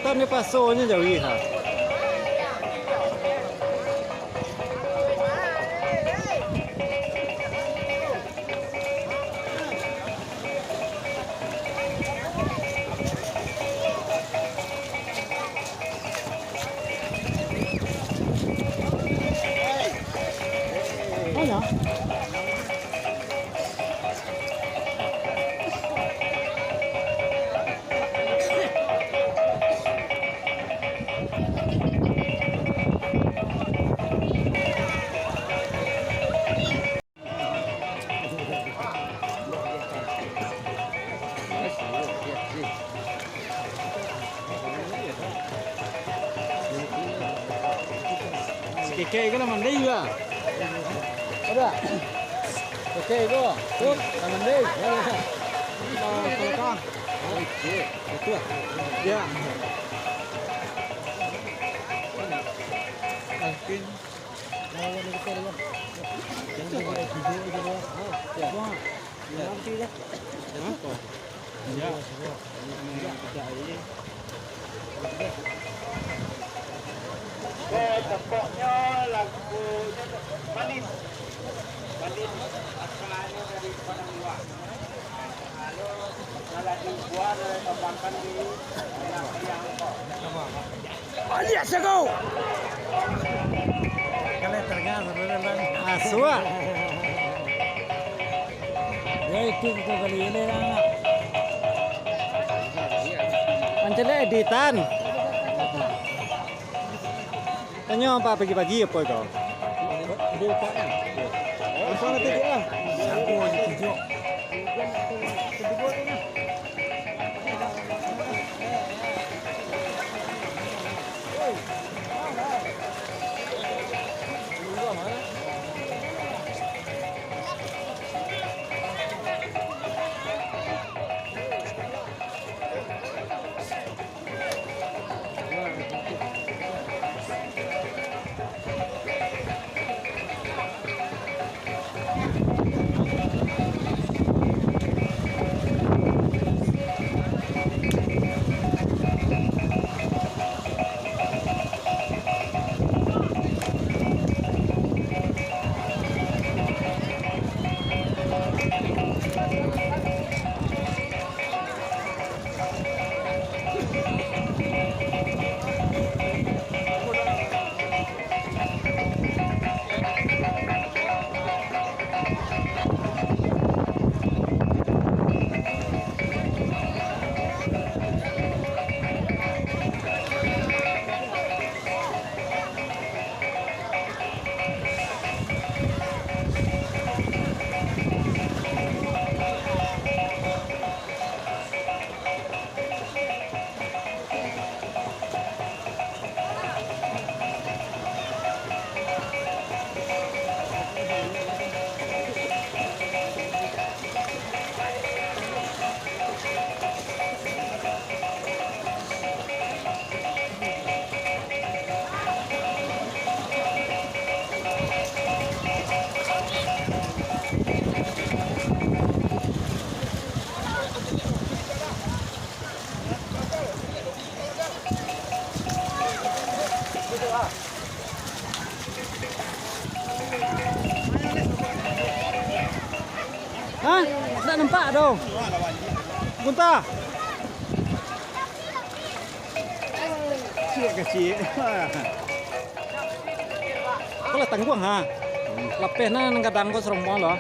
Kan ni pasonya jauh ha. Mana? Keke ko naman din ba? Ada. Keke ko. Tuh, naman din. Tolong. Oke, itu. Ya. Mungkin mau ni kita dulu. Jangan buat video itu dulu. Ya. Nanti dah. Ya. Ya. Tempatnya lagunya manis. Manis asalnya dari Padang Luar. Lalu kalau dibuat tambahkan di yang kok. Alias kau. Kalau ternyata benar Aswa. ya itu kita kali ini lah. Pancen editan. Tanya apa pagi-pagi apa kau? Dia tak kan? Langsung nanti dia. Aku je tujuh. Hah? Tak nampak dong. Gunta. Cik kecil. Kalau tangguang ha. Lapeh na nang kadang ko serong loh.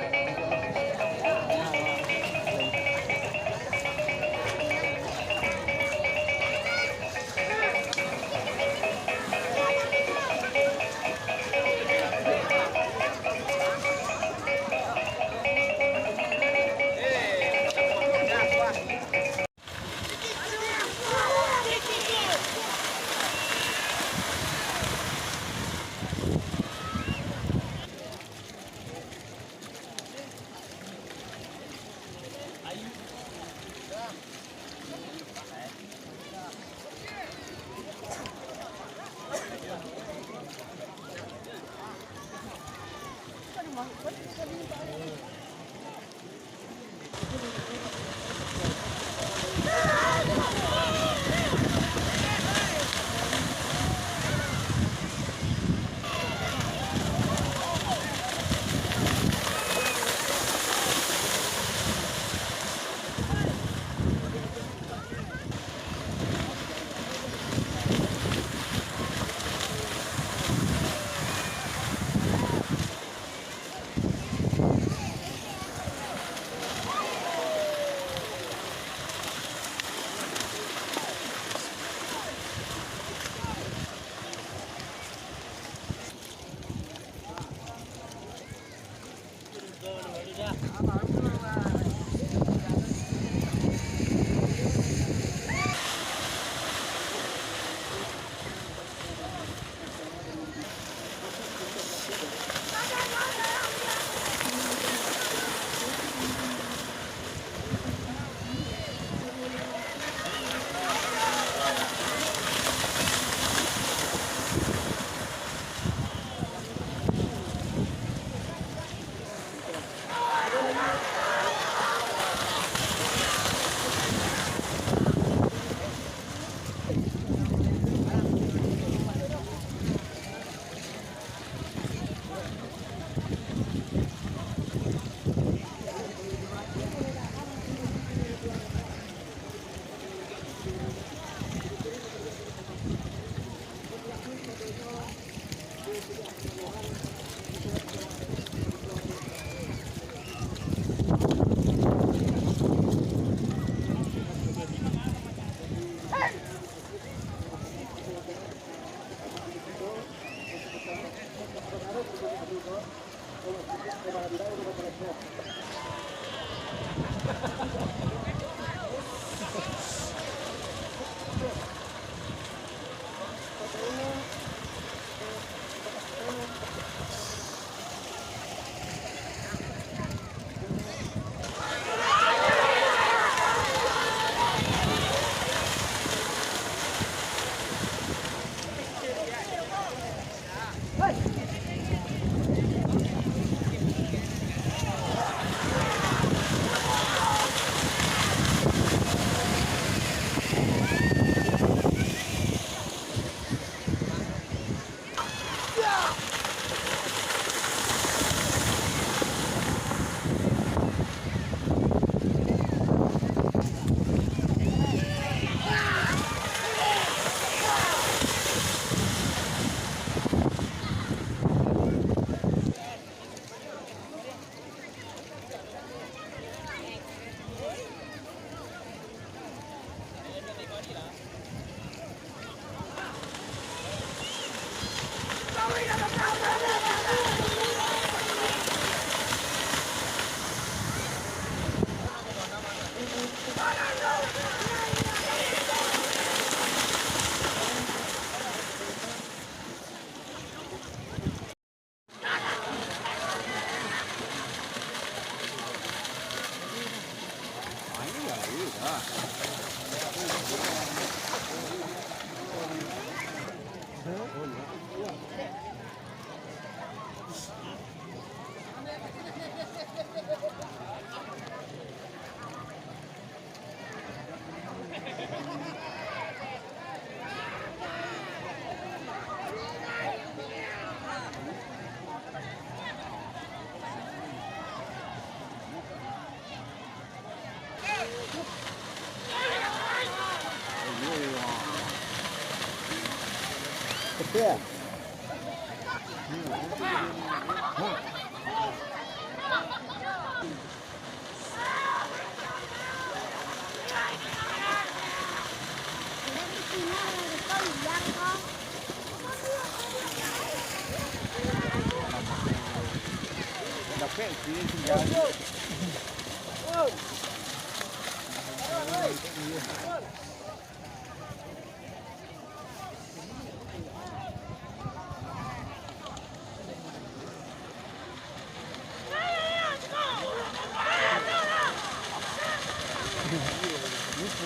Kia. Đọc cái gì xin chào.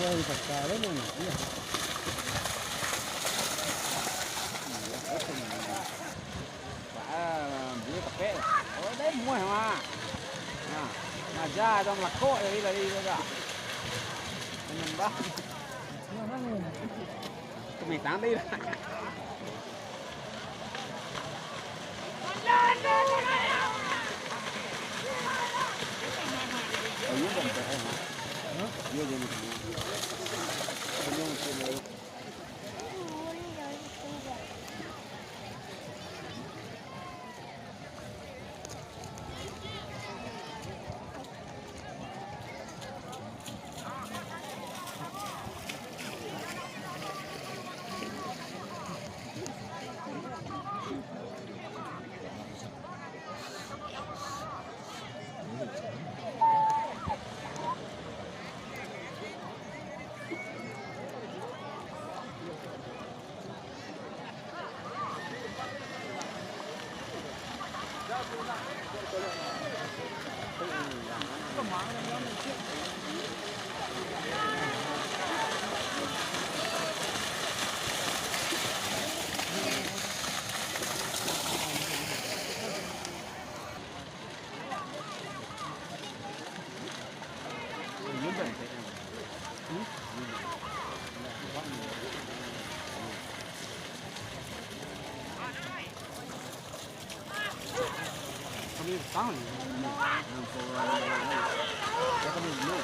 Quay thật cả đấy luôn. Bữa cà phê. Ở đấy mua mà. Mà ra trong là cội đi là đi rồi. Mình bắt. Mình tán đi. Ở dưới gần phải hả? Dưới gần. Kami tahun. Ya kami dulu.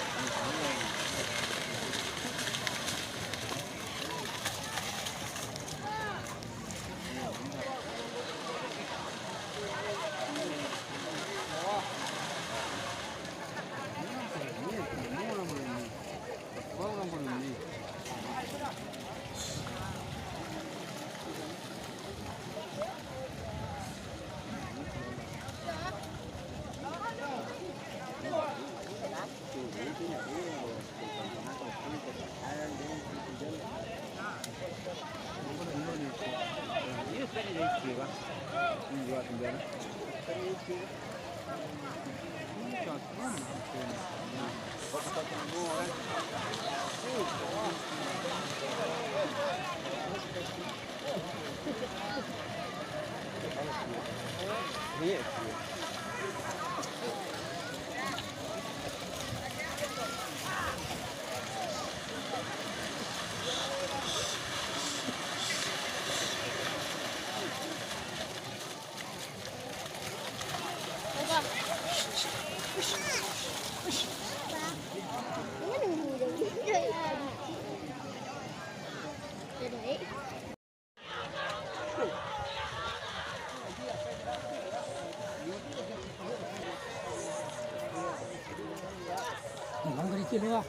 Không có đi chơi nữa.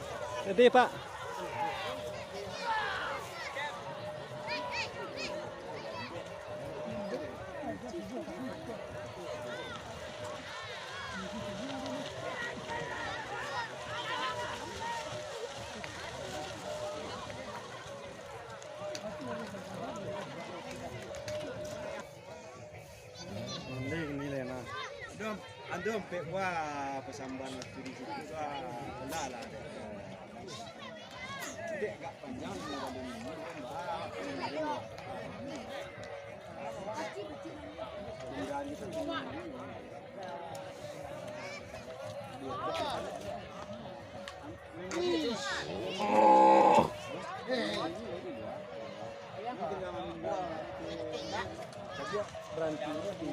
Đi Pak. Ini Lena. Andom pe wa pasamban di situ lah lah. Tidak agak panjang berhentinya di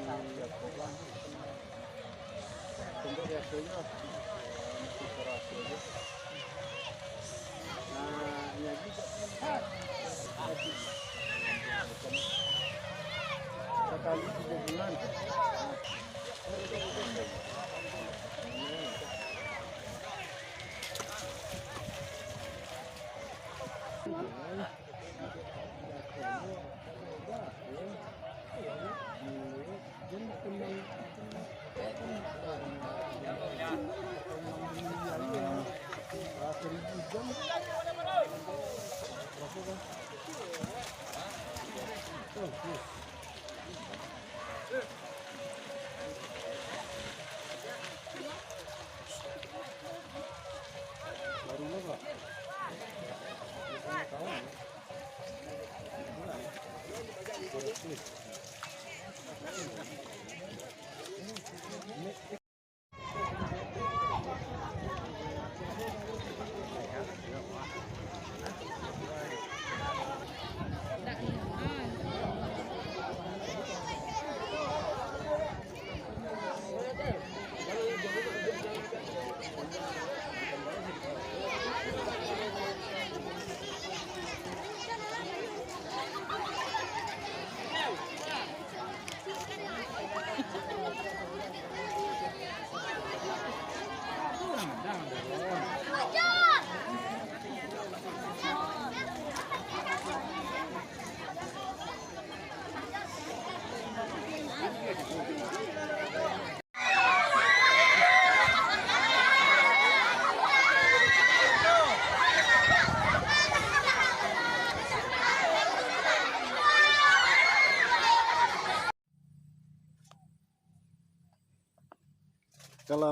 untuk reaksinya nah ya juga sekali 3 bulan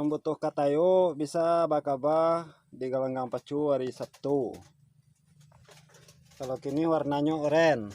butuh katayo bisa bakaba di Galanggang Pacu hari Sabtu. Kalau kini warnanya oranye.